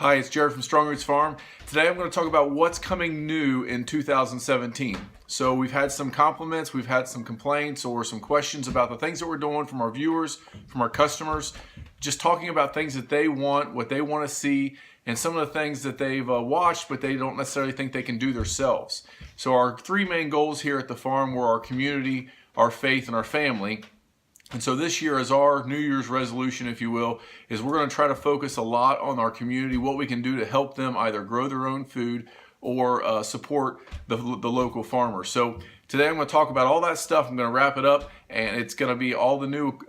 Hi, it's Jared from Strong Roots Farm. Today I'm going to talk about what's coming new in 2017. So we've had some compliments, we've had some complaints or some questions about the things that we're doing from our viewers, from our customers, just talking about things that they want, what they want to see, and some of the things that they've watched but they don't necessarily think they can do themselves. So our three main goals here at the farm were our community, our faith, and our family. And so this year, as our New Year's resolution, if you will, is we're going to try to focus a lot on our community, what we can do to help them either grow their own food or support the local farmers. So today I'm going to talk about all that stuff. I'm going to wrap it up, and it's going to be all the new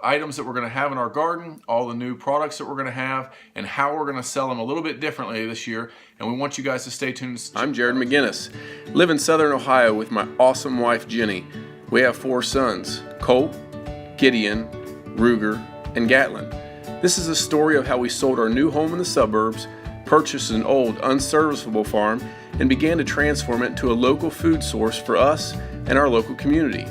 items that we're going to have in our garden, all the new products that we're going to have, and how we're going to sell them a little bit differently this year. And we want you guys to stay tuned. I'm Jared McGinnis, live in Southern Ohio with my awesome wife, Jenny. We have 4 sons, Colt, Gideon, Ruger, and Gatlin. This is a story of how we sold our new home in the suburbs, purchased an old, unserviceable farm, and began to transform it into a local food source for us and our local community.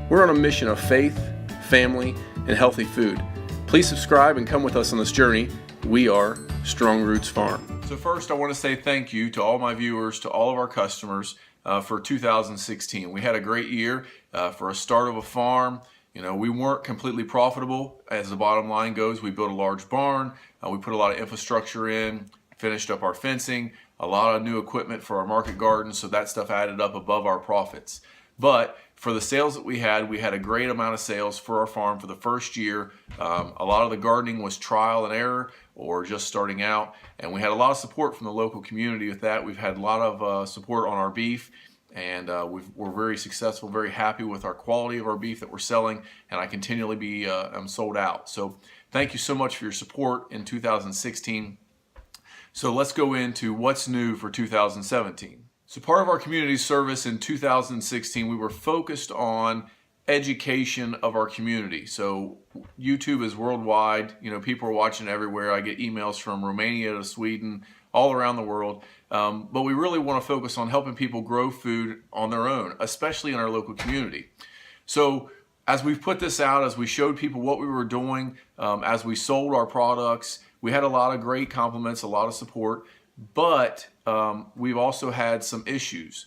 We're on a mission of faith, family, and healthy food. Please subscribe and come with us on this journey. We are Strong Roots Farm. So first, I want to say thank you to all my viewers, to all of our customers for 2016. We had a great year for a start of a farm. You know, we weren't completely profitable as the bottom line goes. We built a large barn, we put a lot of infrastructure in, finished up our fencing, a lot of new equipment for our market garden, so that stuff added up above our profits. But for the sales that we had a great amount of sales for our farm for the first year. A lot of the gardening was trial and error or just starting out, and we had a lot of support from the local community with that. We've had a lot of support on our beef. And we're very successful, very happy with our quality of our beef that we're selling, and I continually be sold out. So thank you so much for your support in 2016. So let's go into what's new for 2017. So part of our community service in 2016, we were focused on education of our community. So YouTube is worldwide. You know, people are watching everywhere. I get emails from Romania to Sweden, all around the world. But we really want to focus on helping people grow food on their own, especially in our local community. So as we've put this out, as we showed people what we were doing, as we sold our products, we had a lot of great compliments, a lot of support, but we've also had some issues.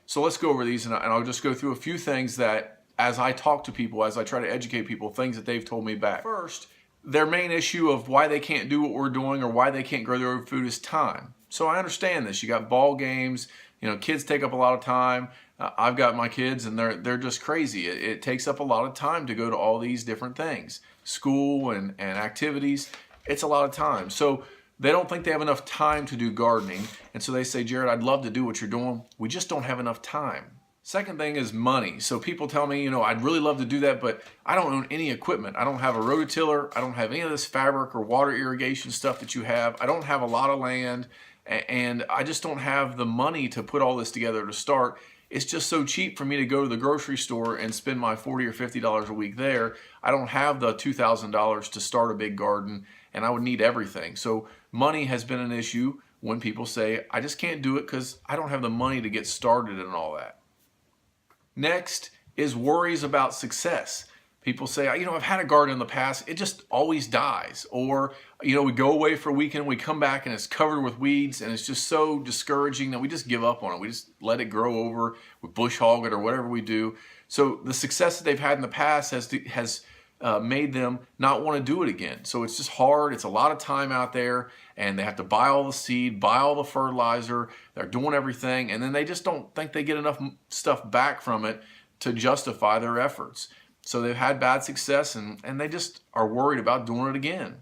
So let's go over these, and I'll just go through a few things that, as I talk to people, as I try to educate people, things that they've told me back. First, their main issue of why they can't do what we're doing or why they can't grow their own food is time. So I understand this. You got ball games, you know, kids take up a lot of time. I've got my kids and they're just crazy. It takes up a lot of time to go to all these different things. School and activities, it's a lot of time. So they don't think they have enough time to do gardening. And so they say, Jared, I'd love to do what you're doing. We just don't have enough time. Second thing is money. So people tell me, you know, I'd really love to do that, but I don't own any equipment. I don't have a rototiller. I don't have any of this fabric or water irrigation stuff that you have. I don't have a lot of land, and I just don't have the money to put all this together to start. It's just so cheap for me to go to the grocery store and spend my $40 or $50 a week there. I don't have the $2,000 to start a big garden, and I would need everything. So money has been an issue when people say, I just can't do it because I don't have the money to get started and all that. Next is worries about success. People say, you know, I've had a garden in the past, it just always dies. Or, you know, we go away for a weekend, we come back and it's covered with weeds and it's just so discouraging that we just give up on it. We just let it grow over, we bush hog it or whatever we do. So the success that they've had in the past has made them not want to do it again. So it's just hard, it's a lot of time out there, and they have to buy all the seed, buy all the fertilizer, they're doing everything, and then they just don't think they get enough stuff back from it to justify their efforts. So they've had bad success and they just are worried about doing it again.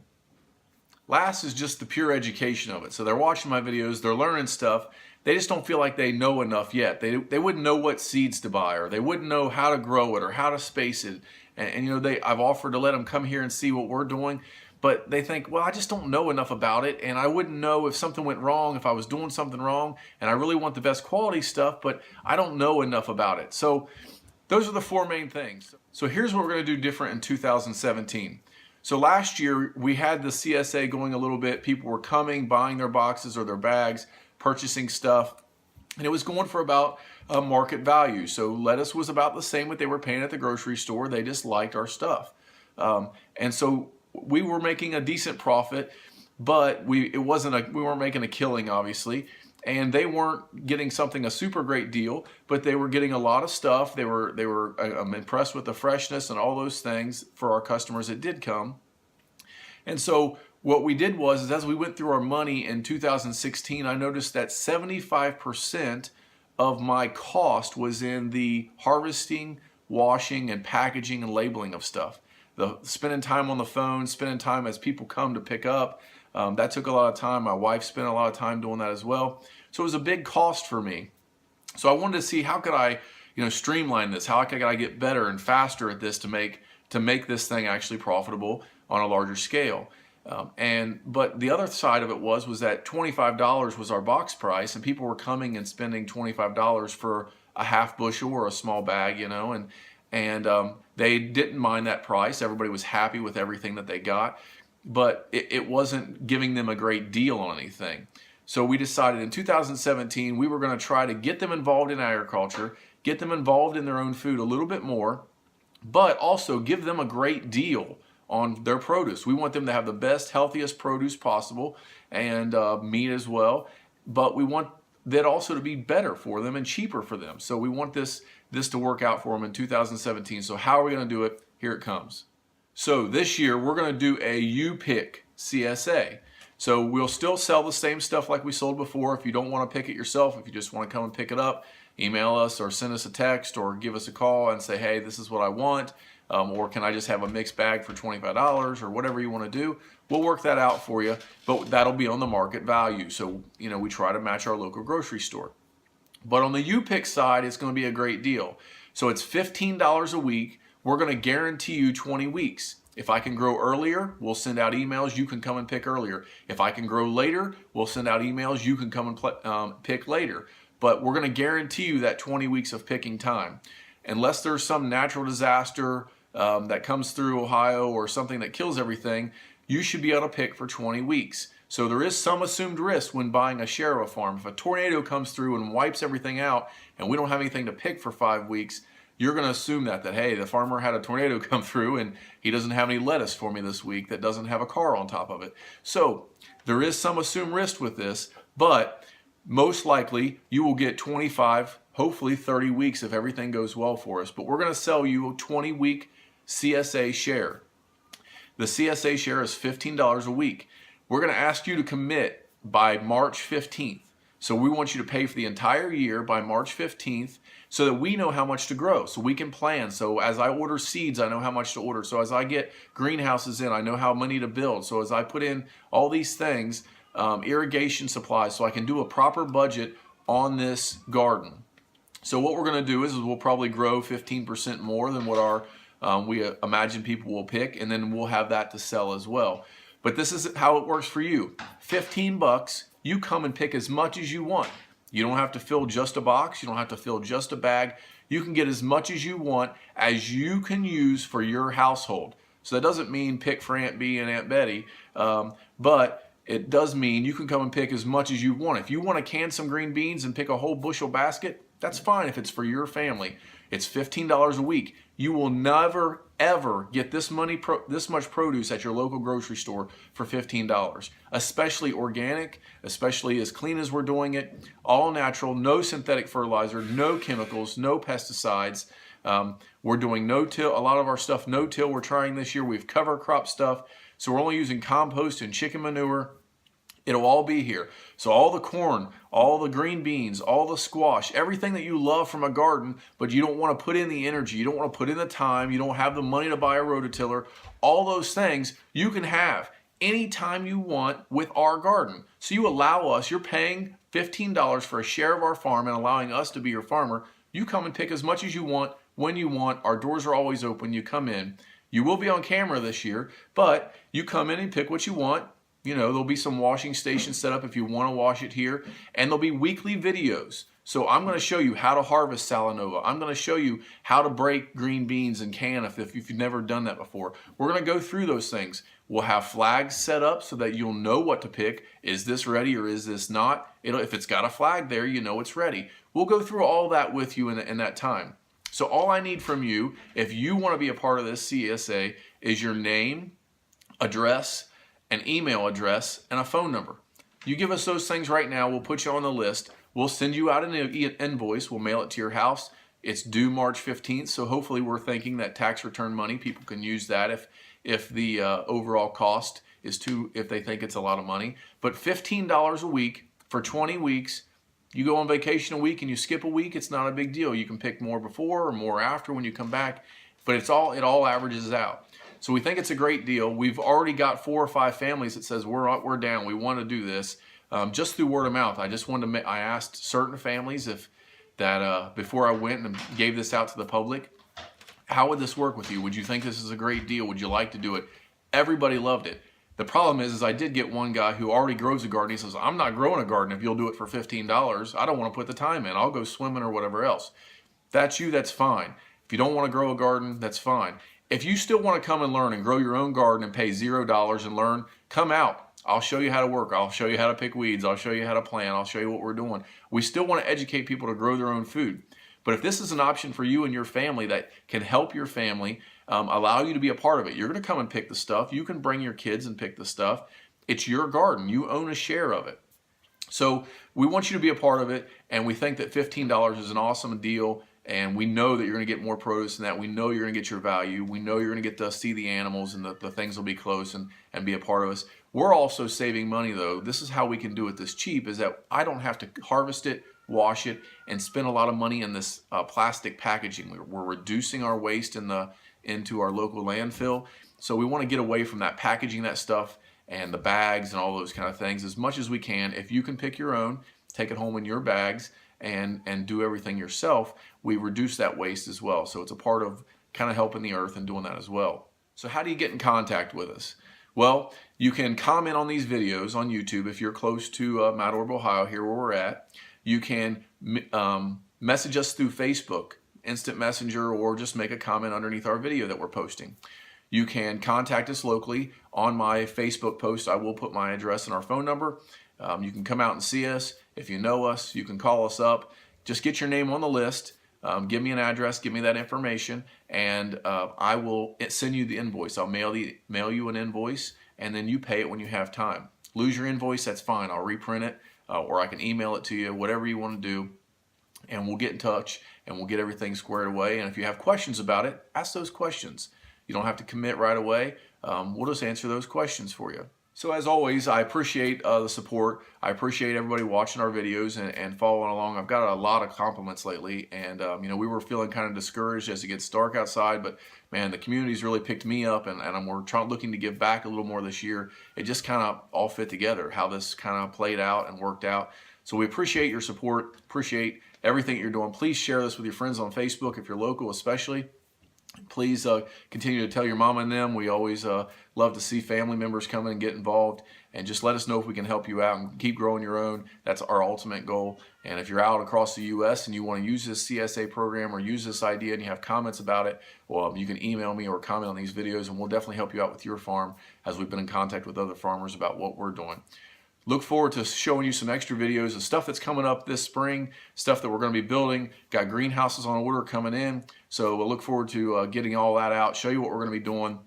Last is just the pure education of it. So they're watching my videos, they're learning stuff, they just don't feel like they know enough yet. They wouldn't know what seeds to buy, or they wouldn't know how to grow it or how to space it. And you know, I've offered to let them come here and see what we're doing, but they think, well, I just don't know enough about it, and I wouldn't know if something went wrong, if I was doing something wrong, and I really want the best quality stuff, but I don't know enough about it. So those are the 4 main things. So here's what we're going to do different in 2017. So last year we had the CSA going a little bit. People were coming, buying their boxes or their bags, purchasing stuff, and it was going for about market value. So lettuce was about the same what they were paying at the grocery store. They just liked our stuff. And so we were making a decent profit, but we weren't making a killing, obviously. And they weren't getting a super great deal, but they were getting a lot of stuff. They were impressed with the freshness and all those things for our customers that did come. And so what we did was as we went through our money in 2016, I noticed that 75% of my cost was in the harvesting, washing, and packaging and labeling of stuff. The spending time on the phone, spending time as people come to pick up, that took a lot of time. My wife spent a lot of time doing that as well. So it was a big cost for me. So I wanted to see how could I, streamline this? How could I get better and faster at this to make this thing actually profitable on a larger scale? But the other side of it was that $25 was our box price, and people were coming and spending $25 for a half bushel or a small bag, and they didn't mind that price. Everybody was happy with everything that they got, but it wasn't giving them a great deal on anything. So we decided in 2017 we were going to try to get them involved in agriculture, get them involved in their own food a little bit more, but also give them a great deal on their produce. We want them to have the best, healthiest produce possible, and meat as well, but we want that also to be better for them and cheaper for them. So we want this to work out for them in 2017. So how are we going to do it? Here it comes. So this year we're going to do a U-Pick CSA. So we'll still sell the same stuff like we sold before. If you don't want to pick it yourself, if you just want to come and pick it up, email us or send us a text or give us a call and say, hey, this is what I want. Or can I just have a mixed bag for $25 or whatever you want to do? We'll work that out for you, but that'll be on the market value. So, we try to match our local grocery store. But on the U-Pick side, it's going to be a great deal. So it's $15 a week. We're going to guarantee you 20 weeks. If I can grow earlier, we'll send out emails. You can come and pick earlier. If I can grow later, we'll send out emails. You can come and pick later. But we're going to guarantee you that 20 weeks of picking time. Unless there's some natural disaster that comes through Ohio or something that kills everything, you should be able to pick for 20 weeks. So there is some assumed risk when buying a share of a farm. If a tornado comes through and wipes everything out and we don't have anything to pick for 5 weeks, you're going to assume that hey, the farmer had a tornado come through and he doesn't have any lettuce for me this week that doesn't have a car on top of it. So there is some assumed risk with this, but most likely you will get 25, hopefully 30 weeks if everything goes well for us. But we're going to sell you a 20-week CSA share. The CSA share is $15 a week. We're going to ask you to commit by March 15th. So we want you to pay for the entire year by March 15th so that we know how much to grow, so we can plan. So as I order seeds, I know how much to order. So as I get greenhouses in, I know how many to build. So as I put in all these things, irrigation supplies, so I can do a proper budget on this garden. So what we're going to do is we'll probably grow 15% more than what we imagine people will pick, and then we'll have that to sell as well. But this is how it works for you. $15, you come and pick as much as you want. You don't have to fill just a box. You don't have to fill just a bag. You can get as much as you want as you can use for your household. So that doesn't mean pick for Aunt B and Aunt Betty, but it does mean you can come and pick as much as you want. If you want to can some green beans and pick a whole bushel basket, that's fine if it's for your family. It's $15 a week. You will never, ever get this much produce at your local grocery store for $15, especially organic, especially as clean as we're doing it, all natural, no synthetic fertilizer, no chemicals, no pesticides. We're doing no-till, a lot of our stuff no-till we're trying this year. We've cover crop stuff, so we're only using compost and chicken manure. It'll all be here. So all the corn, all the green beans, all the squash, everything that you love from a garden, but you don't want to put in the energy, you don't want to put in the time, you don't have the money to buy a rototiller, all those things you can have anytime you want with our garden. So you allow us, you're paying $15 for a share of our farm and allowing us to be your farmer. You come and pick as much as you want, when you want. Our doors are always open. You come in. You will be on camera this year, but you come in and pick what you want. There'll be some washing stations set up if you want to wash it here, and there'll be weekly videos. So I'm going to show you how to harvest Salanova. I'm going to show you how to break green beans and can if you've never done that before. We're going to go through those things. We'll have flags set up so that you'll know what to pick. Is this ready or is this not? If it's got a flag there, you know it's ready. We'll go through all that with you in that time. So all I need from you, if you want to be a part of this CSA, is your name, address, an email address, and a phone number. You give us those things right now, we'll put you on the list. We'll send you out an invoice, we'll mail it to your house. It's due March 15th, so hopefully we're thinking that tax return money, people can use that if the overall cost is if they think it's a lot of money. But $15 a week for 20 weeks, you go on vacation a week and you skip a week, it's not a big deal. You can pick more before or more after when you come back, but it all averages out. So we think it's a great deal. We've already got 4 or 5 families that says we're down, we want to do this, just through word of mouth. I asked certain families before I went and gave this out to the public, how would this work with you? Would you think this is a great deal? Would you like to do it? Everybody loved it. The problem is I did get one guy who already grows a garden. He says, I'm not growing a garden if you'll do it for $15. I don't want to put the time in. I'll go swimming or whatever else. If that's you, that's fine. If you don't want to grow a garden, that's fine. If you still want to come and learn and grow your own garden and pay $0 and learn, come out. I'll show you how to work. I'll show you how to pick weeds. I'll show you how to plant. I'll show you what we're doing. We still want to educate people to grow their own food. But if this is an option for you and your family that can help your family, allow you to be a part of it, you're going to come and pick the stuff. You can bring your kids and pick the stuff. It's your garden. You own a share of it. So we want you to be a part of it, and we think that $15 is an awesome deal. And we know that you're going to get more produce than that. We know you're going to get your value. We know you're going to get to see the animals, and the things will be close and be a part of us. We're also saving money, though. This is how we can do it this cheap, is that I don't have to harvest it, wash it, and spend a lot of money in this plastic packaging. We're reducing our waste into our local landfill. So we want to get away from that packaging, that stuff, and the bags and all those kind of things as much as we can. If you can pick your own, take it home in your bags, and do everything yourself, we reduce that waste as well. So it's a part of kind of helping the earth and doing that as well. So how do you get in contact with us? Well, you can comment on these videos on YouTube if you're close to Mount Orb, Ohio, here where we're at. You can message us through Facebook, Instant Messenger, or just make a comment underneath our video that we're posting. You can contact us locally. On my Facebook post, I will put my address and our phone number. You can come out and see us. If you know us, you can call us up. Just get your name on the list. Give me an address, give me that information, and I will send you the invoice. I'll mail you an invoice, and then you pay it when you have time. Lose your invoice, that's fine. I'll reprint it, or I can email it to you, whatever you want to do, and we'll get in touch, and we'll get everything squared away. And if you have questions about it, ask those questions. You don't have to commit right away. We'll just answer those questions for you. So as always, I appreciate the support. I appreciate everybody watching our videos and following along. I've got a lot of compliments lately, and we were feeling kind of discouraged as it gets dark outside, but man, the community's really picked me up, and we're looking to give back a little more this year. It just kind of all fit together, how this kind of played out and worked out. So we appreciate your support, appreciate everything that you're doing. Please share this with your friends on Facebook if you're local especially. Please continue to tell your mama and them. We always love to see family members come in and get involved, and just let us know if we can help you out and keep growing your own. That's our ultimate goal. And if you're out across the U.S. and you want to use this CSA program or use this idea and you have comments about it, well, you can email me or comment on these videos, and we'll definitely help you out with your farm, as we've been in contact with other farmers about what we're doing. Look forward to showing you some extra videos of stuff that's coming up this spring, stuff that we're going to be building. Got greenhouses on order coming in, so we'll look forward to getting all that out, show you what we're going to be doing,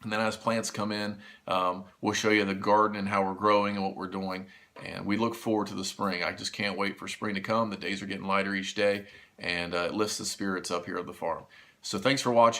and then as plants come in, we'll show you the garden and how we're growing and what we're doing. And we look forward to the spring. I just can't wait for spring to come. The days are getting lighter each day, and it lifts the spirits up here at the farm. So thanks for watching.